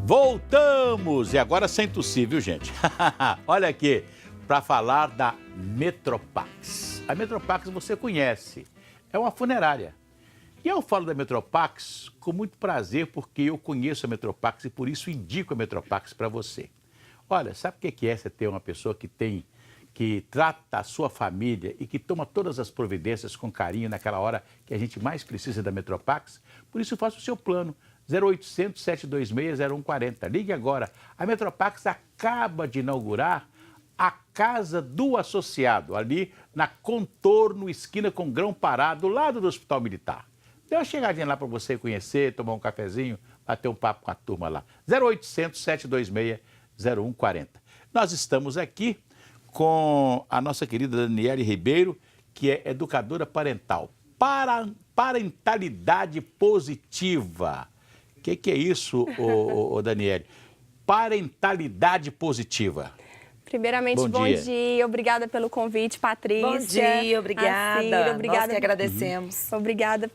Voltamos! E agora sem tossir, viu, gente? Olha aqui, para falar da Metropax. A Metropax você conhece, é uma funerária. E eu falo da Metropax com muito prazer, porque eu conheço a Metropax e por isso indico a Metropax para você. Olha, sabe o que é você ter uma pessoa que trata a sua família e que toma todas as providências com carinho naquela hora que a gente mais precisa da Metropax? Por isso faça o seu plano. 0800 726 0140. Ligue agora. A Metropax acaba de inaugurar a Casa do Associado, ali na Contorno, esquina com Grão Pará, do lado do Hospital Militar. Dê uma chegadinha lá para você conhecer, tomar um cafezinho, bater um papo com a turma lá. 0800 726 0140. Nós estamos aqui com a nossa querida Daniele Ribeiro, que é educadora parental. Parentalidade positiva. O que é isso, Daniele? Parentalidade positiva. Primeiramente, bom dia. Obrigada pelo convite, Patrícia. Bom dia, obrigada. Ciro, obrigada. Nós que agradecemos. Obrigada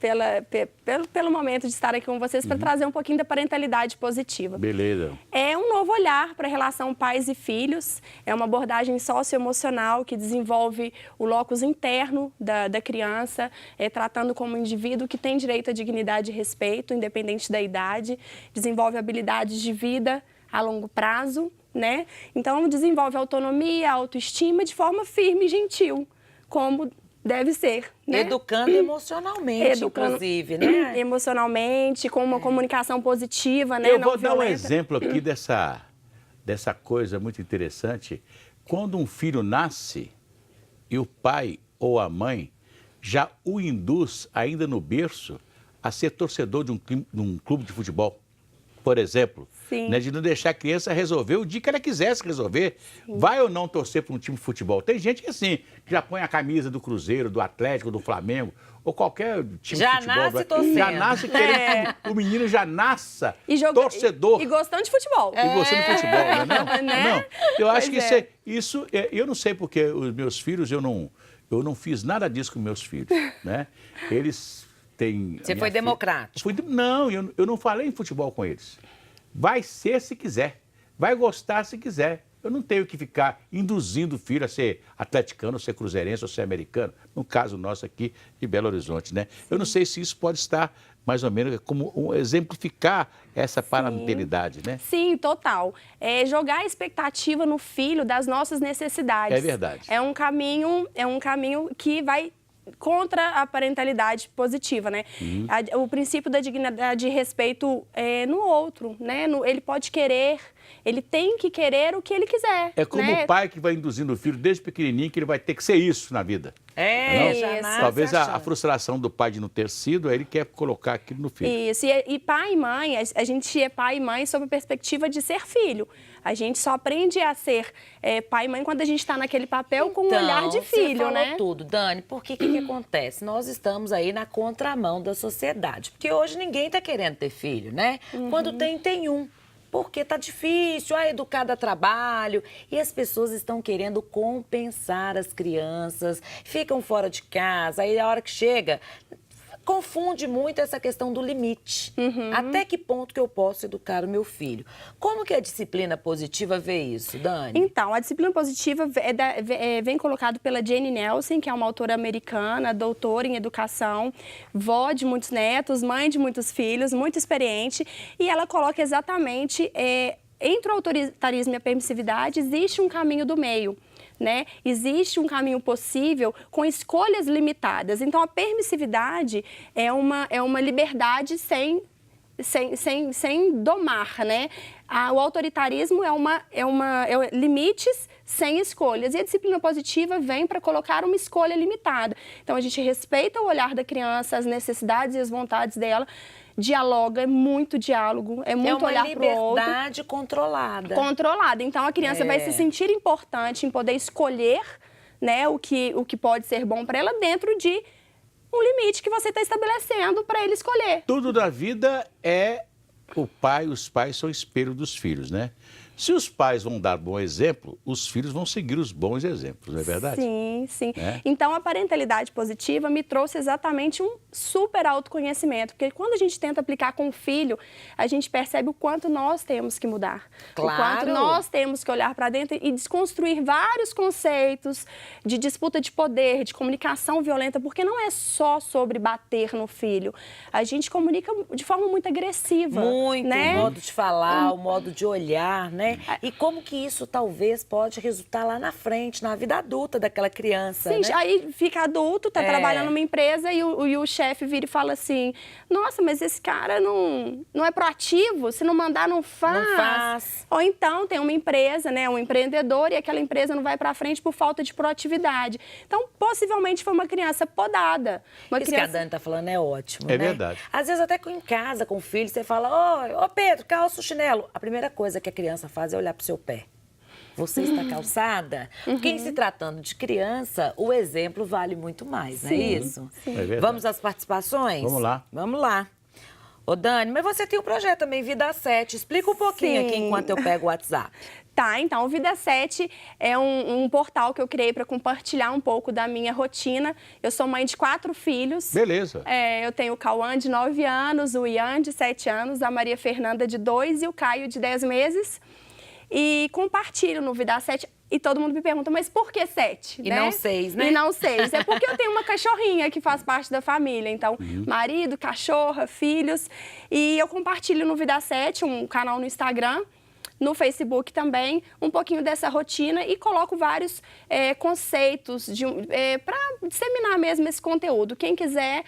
pelo momento de estar aqui com vocês para trazer um pouquinho da parentalidade positiva. Beleza. É um novo olhar para a relação pais e filhos. É uma abordagem socioemocional que desenvolve o locus interno da criança, tratando como um indivíduo que tem direito à dignidade e respeito, independente da idade. Desenvolve habilidades de vida a longo prazo, né? Então, desenvolve autonomia, autoestima de forma firme e gentil, como deve ser, né? Educando emocionalmente, inclusive, né? Emocionalmente, com uma comunicação positiva, né? Eu vou dar um exemplo aqui dessa coisa muito interessante. Quando um filho nasce e o pai ou a mãe já o induz, ainda no berço, a ser torcedor de um clube de futebol. Por exemplo, né, de não deixar a criança resolver o dia que ela quisesse resolver. Sim. Vai ou não torcer para um time de futebol? Tem gente que assim, já põe a camisa do Cruzeiro, do Atlético, do Flamengo, ou qualquer time de futebol. Já nasce torcendo. Já nasce querendo que o menino já nasça torcedor. E gostando de futebol. E gostando de futebol, não é não? Né? Não. Eu acho que eu não sei porque os meus filhos, eu não fiz nada disso com meus filhos, né? Eles... Você foi democrático? Não, eu não falei em futebol com eles. Vai ser se quiser, vai gostar se quiser. Eu não tenho que ficar induzindo o filho a ser atleticano, ou ser cruzeirense, ou ser americano. No caso nosso aqui de Belo Horizonte, né? Eu não sei se isso pode estar mais ou menos como exemplificar essa parentalidade, né? Sim, total. Jogar a expectativa no filho das nossas necessidades. É verdade. É um caminho que vai contra a parentalidade positiva, né? O princípio da dignidade e respeito no outro, né? Ele pode querer, ele tem que querer o que ele quiser. É como o pai que vai induzindo o filho desde pequenininho que ele vai ter que ser isso na vida. Talvez a frustração do pai de não ter sido, aí ele quer colocar aquilo no filho. Isso, e pai e mãe, a gente é pai e mãe sob a perspectiva de ser filho. A gente só aprende a ser pai e mãe quando a gente está naquele papel com um olhar de filho, você né? falou tudo, Dani, porque o que acontece? Nós estamos aí na contramão da sociedade, porque hoje ninguém está querendo ter filho, né? Quando tem um. Porque tá difícil, educar dá trabalho. E as pessoas estão querendo compensar as crianças, ficam fora de casa, aí a hora que chega, confunde muito essa questão do limite. Até que ponto que eu posso educar o meu filho? Como que a disciplina positiva vê isso, Dani? Então, a disciplina positiva vem colocado pela Jane Nelson, que é uma autora americana, doutora em educação, vó de muitos netos, mãe de muitos filhos, muito experiente, e ela coloca exatamente, entre o autoritarismo e a permissividade, existe um caminho do meio. Né? Existe um caminho possível com escolhas limitadas. Então, a permissividade é uma liberdade sem domar, né? O autoritarismo é limites sem escolhas. E a disciplina positiva vem para colocar uma escolha limitada. Então, a gente respeita o olhar da criança, as necessidades e as vontades dela, dialoga, é muito diálogo, é muito olhar para o outro. É uma liberdade controlada. Controlada. Então, a criança vai se sentir importante em poder escolher, né, o que pode ser bom para ela dentro de um limite que você está estabelecendo para ele escolher. Tudo da vida os pais são espelho dos filhos, né? Se os pais vão dar bom exemplo, os filhos vão seguir os bons exemplos, não é verdade? Sim, sim. É? Então, a parentalidade positiva me trouxe exatamente um super autoconhecimento, porque quando a gente tenta aplicar com o filho, a gente percebe o quanto nós temos que mudar. Claro. O quanto nós temos que olhar para dentro e desconstruir vários conceitos de disputa de poder, de comunicação violenta, porque não é só sobre bater no filho. A gente comunica de forma muito agressiva. Muito, né? o modo de falar, o modo de olhar, né? E como que isso talvez pode resultar lá na frente, na vida adulta daquela criança, Sim, né? aí fica adulto, tá trabalhando numa empresa e o chefe vira e fala assim, nossa, mas esse cara não é proativo, se não mandar, não faz. Não faz. Ou então tem uma empresa, né, um empreendedor e aquela empresa não vai pra frente por falta de proatividade. Então, possivelmente foi uma criança podada. Uma Isso criança... que a Dani tá falando é ótimo, É né? verdade. Às vezes até em casa, com o filho, você fala, ô Pedro, calça o chinelo. A primeira coisa que a criança faz é olhar pro seu pé. Você está calçada? Porque em se tratando de criança, o exemplo vale muito mais, não é isso? É verdade. Vamos às participações? Vamos lá. Vamos lá. Ô Dani, mas você tem um projeto também, Vida 7. Explica um pouquinho aqui Sim. enquanto eu pego o WhatsApp. Tá, então, o Vida 7 é um portal que eu criei para compartilhar um pouco da minha rotina. Eu sou mãe de 4 filhos. Beleza. Eu tenho o Cauã, de 9 anos, o Ian, de 7 anos, a Maria Fernanda, de 2 e o Caio, de 10 meses. E compartilho no Vida 7. E todo mundo me pergunta, mas por que 7? E não 6, né? E não 6. É porque eu tenho uma cachorrinha que faz parte da família. Então, marido, cachorra, filhos. E eu compartilho no Vida 7, um canal no Instagram, no Facebook também, um pouquinho dessa rotina e coloco vários conceitos para disseminar mesmo esse conteúdo. Quem quiser,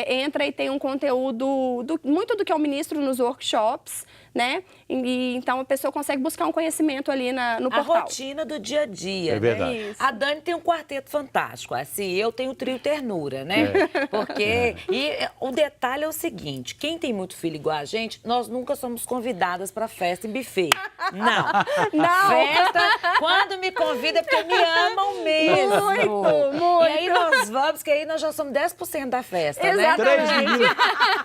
entra e tem um conteúdo, muito do que eu ministro nos workshops, né? E, então, a pessoa consegue buscar um conhecimento ali no portal. A rotina do dia a dia, É verdade. né? A Dani tem um quarteto fantástico, assim, eu tenho o trio ternura, né? Porque, e o detalhe é o seguinte, quem tem muito filho igual a gente, nós nunca somos convidadas para festa em buffet. Não. Não. Festa, quando me convida é porque me amam mesmo. Muito. E aí nós vamos, que aí nós já somos 10% da festa, né? Exatamente.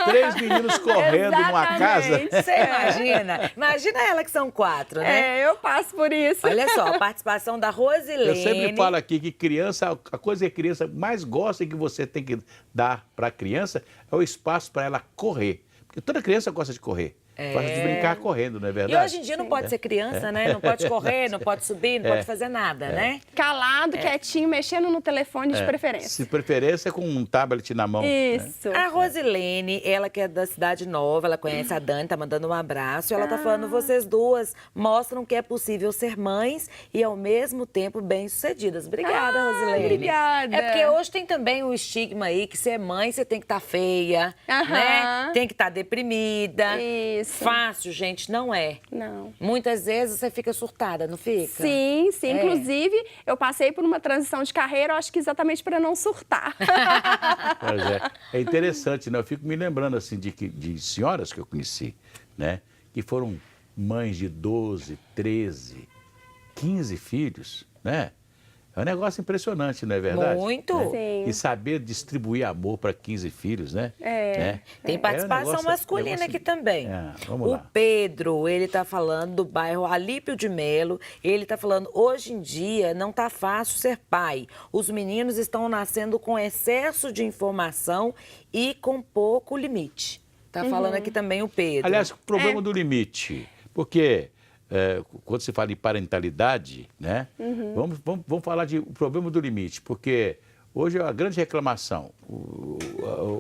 Três meninos correndo numa casa. Exatamente. Você imagina? Imagina ela que são 4, né? Eu passo por isso. Olha só, a participação da Rosilene. Eu sempre falo aqui que criança, a coisa que a criança mais gosta e que você tem que dar para a criança é o espaço para ela correr. Porque toda criança gosta de correr. Gosta de brincar correndo, não é E verdade? hoje em dia não pode ser criança, né? Não pode correr, não pode subir, não pode fazer nada, né? Calado, quietinho, mexendo no telefone de preferência. Se preferência com um tablet na mão. Né? Isso. A Rosilene, ela que é da Cidade Nova, ela conhece a Dani, tá mandando um abraço. E ela tá falando, vocês duas mostram que é possível ser mães e ao mesmo tempo bem-sucedidas. Obrigada, Rosilene. Obrigada. É porque hoje tem também o estigma aí que ser mãe, você tem que estar feia, né? Tem que estar deprimida. Isso. Fácil, gente, não é. Não. Muitas vezes você fica surtada, não fica? Sim, sim. É. Inclusive, eu passei por uma transição de carreira, eu acho que exatamente para não surtar. Pois é. É interessante, né? Eu fico me lembrando, assim, de senhoras que eu conheci, né? Que foram mães de 12, 13, 15 filhos, né? É um negócio impressionante, não é verdade? Muito. Né? Sim. E saber distribuir amor para 15 filhos, né? Né? Tem É participação um masculina negócio- aqui também. Vamos O lá. Pedro, ele tá falando do bairro Alípio de Melo. Ele tá falando, hoje em dia não tá fácil ser pai. Os meninos estão nascendo com excesso de informação e com pouco limite. Tá falando aqui também o Pedro. Aliás, o problema do limite, porque quando se fala em parentalidade, né? Vamos falar de o problema do limite, porque hoje é a grande reclamação.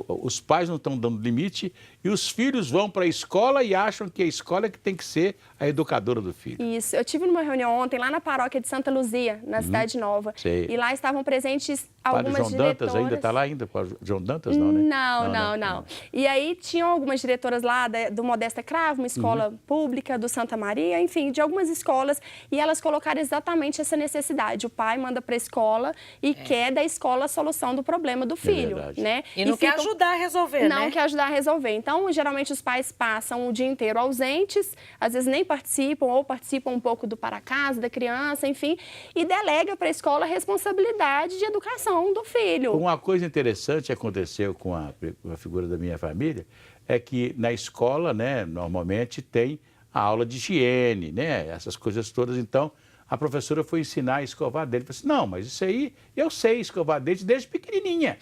Os pais não estão dando limite e os filhos vão para a escola e acham que a escola é que tem que ser a educadora do filho. Isso. Eu tive numa reunião ontem lá na paróquia de Santa Luzia, na Cidade Nova. Sei. E lá estavam presentes Padre algumas João Dantas diretoras. ainda está lá ainda? João Dantas não, né? Não. E aí tinham algumas diretoras lá do Modesta Cravo, uma escola pública, do Santa Maria, enfim, de algumas escolas. E elas colocaram exatamente essa necessidade. O pai manda para a escola e quer da escola a solução do problema do filho, verdade. né? E não quer ajudar a resolver, Não né? quer ajudar a resolver. Então, geralmente, os pais passam o dia inteiro ausentes, às vezes nem participam ou participam um pouco do para casa da criança, enfim, e delega para a escola a responsabilidade de educação do filho. Uma coisa interessante que aconteceu com a figura da minha família é que na escola, né, normalmente tem a aula de higiene, né? Essas coisas todas. Então, a professora foi ensinar a escovar dente. Eu falei assim, não, mas isso aí eu sei escovar dente desde pequenininha.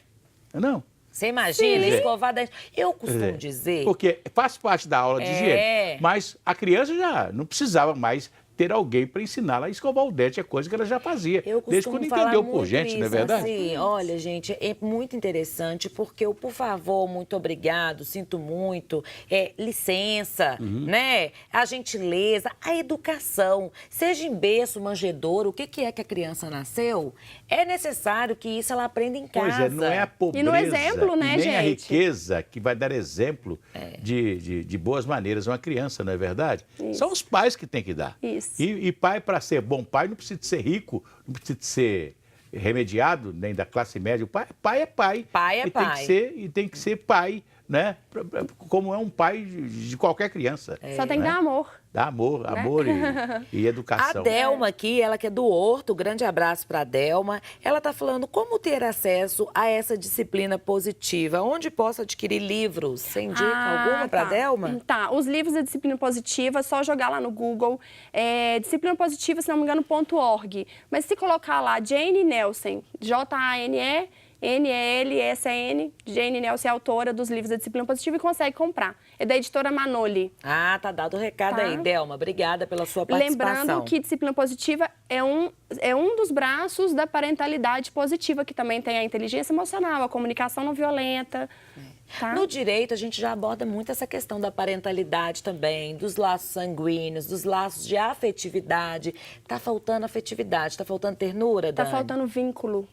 Não? Você imagina, Sim. escovar dente. Eu costumo dizer... Porque faz parte da aula de higiene, mas a criança já não precisava mais ter alguém para ensiná-la a escovar o dente, é coisa que ela já fazia, Eu desde costumo quando falar entendeu muito por gente, isso, não é verdade? Assim, olha, gente, é muito interessante, porque o por favor, muito obrigado, sinto muito, licença, né? A gentileza, a educação, seja em berço, manjedouro, o que é que a criança nasceu, é necessário que isso ela aprenda em casa. Pois é, não é a pobreza E no exemplo, né, e nem a gente? riqueza que vai dar exemplo de boas maneiras a uma criança, não é verdade? Isso. São os pais que têm que dar. Isso. E pai, para ser bom pai, não precisa de ser rico, não precisa de ser remediado, nem da classe média. O pai é pai. Pai é e pai. Tem que ser pai, né? Como é um pai de qualquer criança. Só tem que dar amor. Dá amor, amor e A educação. Delma aqui, ela que é do Horto, grande abraço para a Delma. Ela está falando como ter acesso a essa disciplina positiva, onde posso adquirir livros. Você indica alguma para a Delma? Tá, os livros da disciplina positiva, é só jogar lá no Google. Disciplina positiva, se não me engano, .org. Mas se colocar lá Jane Nelson, Jane-N-E-L-S-N, Jane Nelson é autora dos livros da disciplina positiva e consegue comprar. É da editora Manoli. Ah, tá dado o recado Tá. aí, Delma. Obrigada pela sua participação. Lembrando que disciplina positiva é um dos braços da parentalidade positiva, que também tem a inteligência emocional, a comunicação não violenta. Tá? No direito, a gente já aborda muito essa questão da parentalidade também, dos laços sanguíneos, dos laços de afetividade. Tá faltando afetividade, tá faltando ternura, Tá Dani? faltando vínculo.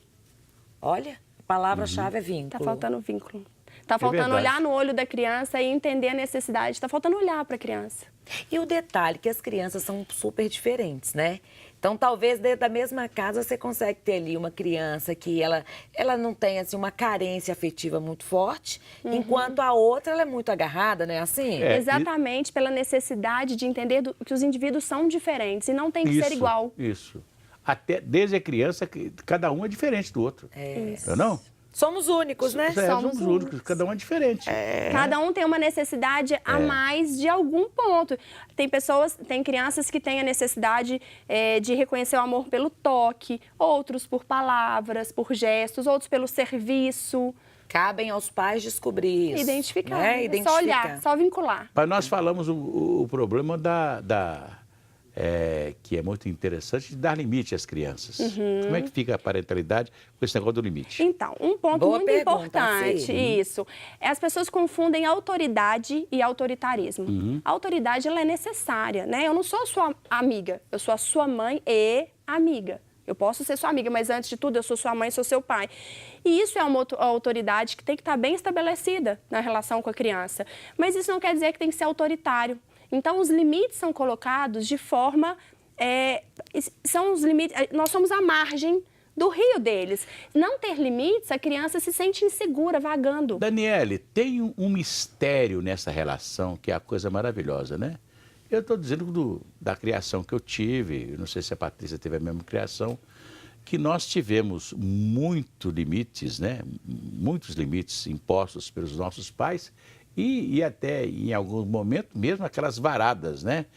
Olha, a palavra-chave é vínculo. Tá faltando vínculo. Tá faltando verdade. olhar no olho da criança e entender a necessidade. Tá faltando olhar para a criança. E o detalhe que as crianças são super diferentes, né? Então, talvez dentro da mesma casa você consegue ter ali uma criança que ela não tem assim, uma carência afetiva muito forte, enquanto a outra ela é muito agarrada, não é assim? Exatamente pela necessidade de entender que os indivíduos são diferentes e não tem que ser igual. Isso. Até desde a criança, cada um é diferente do outro. Não? Somos únicos, né? Somos únicos, cada um é diferente. Cada um tem uma necessidade a mais de algum ponto. Tem crianças que têm a necessidade de reconhecer o amor pelo toque, outros por palavras, por gestos, outros pelo serviço. Cabem aos pais descobrir isso. Identificar. Né? É só olhar, só vincular. Mas nós falamos o problema que é muito interessante, de dar limite às crianças. Como é que fica a parentalidade com esse negócio do limite? Então, um ponto Boa muito pergunta, importante, Cid. isso. As pessoas confundem autoridade e autoritarismo. A autoridade, ela é necessária, né? Eu não sou a sua amiga, eu sou a sua mãe e amiga. Eu posso ser sua amiga, mas antes de tudo, eu sou sua mãe, sou seu pai. E isso é uma autoridade que tem que estar bem estabelecida na relação com a criança. Mas isso não quer dizer que tem que ser autoritário. Então, os limites são colocados de forma... são os limites... Nós somos a margem do rio deles. Não ter limites, a criança se sente insegura, vagando. Daniele, tem um mistério nessa relação que é a coisa maravilhosa, né? Eu estou dizendo da criação que eu tive, eu não sei se a Patrícia teve a mesma criação, que nós tivemos muitos limites, né? Muitos limites impostos pelos nossos pais, e até, em alguns momentos, mesmo aquelas varadas, né?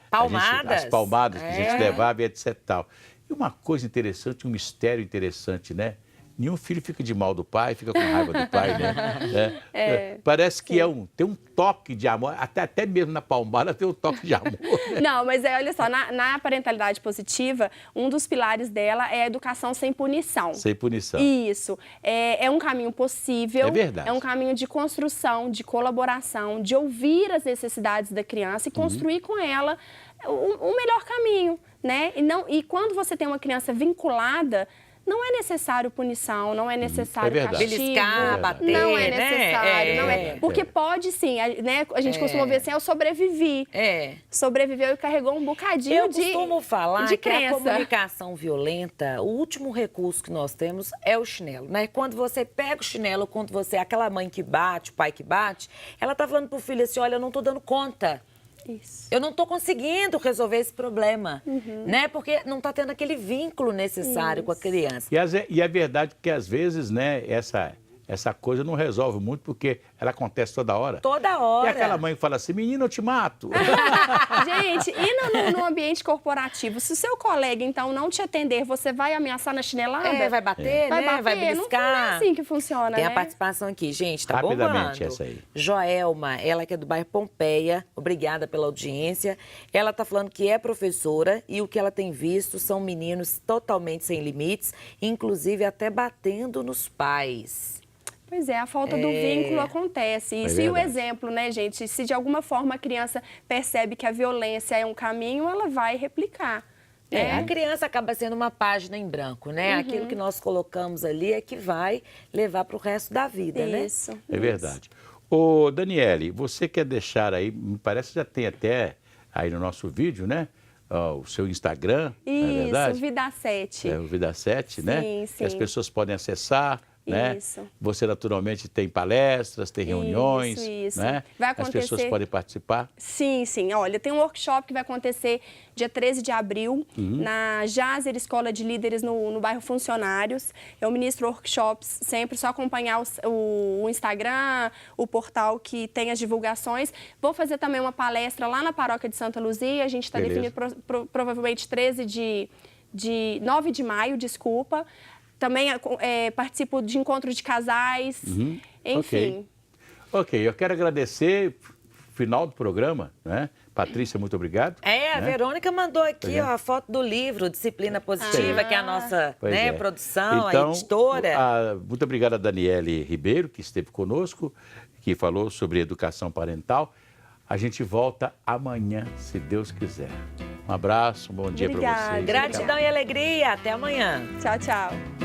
Palmadas. As palmadas que a gente levava e etc. Tal. E uma coisa interessante, um mistério interessante, né? Nenhum filho fica de mal do pai, fica com raiva do pai, né? Parece que tem um toque de amor, até mesmo na palmada tem um toque de amor. Né? Não, mas olha só, na parentalidade positiva, um dos pilares dela é a educação sem punição. Sem punição. Isso. É um caminho possível. É verdade. É um caminho de construção, de colaboração, de ouvir as necessidades da criança e construir com ela o melhor caminho, né? E quando você tem uma criança vinculada, não é necessário punição, não é necessário castigo. Beliscar, bater, não é né? necessário, não é. Porque pode sim, né? A gente costuma ver assim, eu sobrevivi. Sobreviveu e carregou um bocadinho Eu costumo falar de que a crença. comunicação violenta, o último recurso que nós temos é o chinelo, né? Quando você pega o chinelo, quando você é aquela mãe que bate, o pai que bate, ela tá falando pro filho assim, olha, eu não tô dando conta. Isso. Eu não estou conseguindo resolver esse problema, né? Porque não está tendo aquele vínculo necessário com a criança. E é verdade que, às vezes, né, essa coisa não resolve muito porque ela acontece toda hora. Toda hora. E aquela mãe que fala assim, menino, eu te mato. Gente, e no ambiente corporativo, se o seu colega, então, não te atender, você vai ameaçar na chinelada? Vai bater, Vai né? bater? Vai Não é beliscar. assim que funciona, Tem né? a participação aqui, gente, tá Rapidamente, bombando. essa aí. Joelma, ela que é do bairro Pompeia, obrigada pela audiência. Ela tá falando que é professora e o que ela tem visto são meninos totalmente sem limites, inclusive até batendo nos pais. Pois é, a falta do vínculo acontece. É Isso e o verdade. exemplo, né, gente? Se de alguma forma a criança percebe que a violência é um caminho, ela vai replicar. A criança acaba sendo uma página em branco, né? Aquilo que nós colocamos ali é que vai levar para o resto da vida, né? Isso. É verdade. Ô, Daniele, você quer deixar aí, me parece que já tem até aí no nosso vídeo, né? Ó, o seu Instagram, não é Isso, verdade? Vida 7. É o Vida 7, né? Sim, Que as sim. pessoas podem acessar, né? Isso. Você naturalmente tem palestras, tem reuniões, isso. né? Vai As pessoas acontecer- podem participar. Sim, sim. Olha, tem um workshop que vai acontecer dia 13 de abril, na Jazer Escola de Líderes, no bairro Funcionários. Eu ministro workshops sempre, só acompanhar o Instagram, o portal que tem as divulgações. Vou fazer também uma palestra lá na Paróquia de Santa Luzia. A gente está Beleza. definindo provavelmente 9 de maio, desculpa. Também participo de encontros de casais, enfim. Ok, eu quero agradecer, final do programa, né? Patrícia, muito obrigado. A né? Verônica mandou aqui vendo? ó, a foto do livro Disciplina Positiva, que é a nossa Pois né, é. produção, Então, a editora. muito obrigado a Daniele Ribeiro, que esteve conosco, que falou sobre educação parental. A gente volta amanhã, se Deus quiser. Um abraço, um bom dia para Obrigada. vocês. Gratidão e alegria. Até amanhã. Tchau, tchau.